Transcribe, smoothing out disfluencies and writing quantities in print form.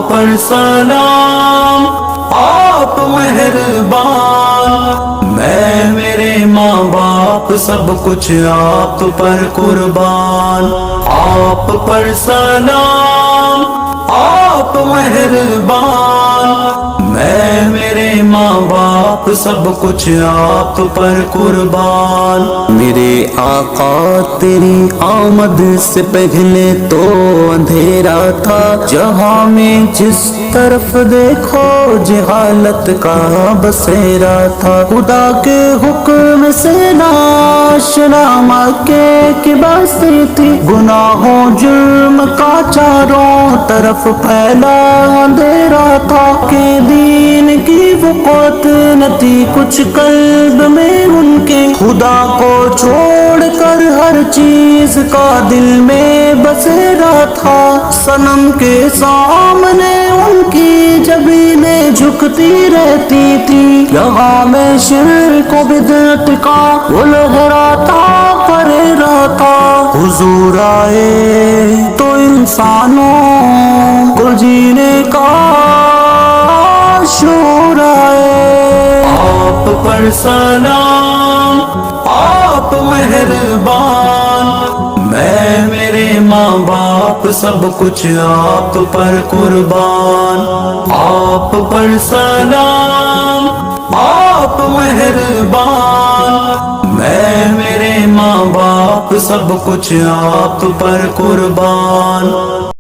پر سلام، آپ مہربان، میں میرے ماں باپ سب کچھ آپ پر قربان، آپ پر سلام، آپ مہربان، میں میرے ماں باپ سب کچھ آپ پر قربان۔ میرے آقا تیری آمد سے پہلے تو اندھیرا تھا، جہاں میں جس طرف دیکھو جہالت کا بسیرا تھا، خدا کے حکم سے ناشنا مکے کی بستی تھی، گناہوں جرم کا چاروں طرف پھیلا اندھیرا تھا، کہ دین کی وقت نہ تھی کچھ قلب میں ان کے، خدا کو چھوڑ کر ہر چیز کا دل میں بسیرا تھا، صنم کے سامنے ان کی جبینیں جھکتی رہتی تھی، یہاں میں شرک و بدعت کا وہ لہراتا پھریرا تھا، حضور آئے تو انسانوں کو جینے کا شعور آئے، آپ پر سلام، آپ مہربان، میں میرے ماں باپ سب کچھ آپ پر قربان، آپ پر سلام، آپ مہربان، میں میرے ماں باپ سب کچھ آپ پر قربان۔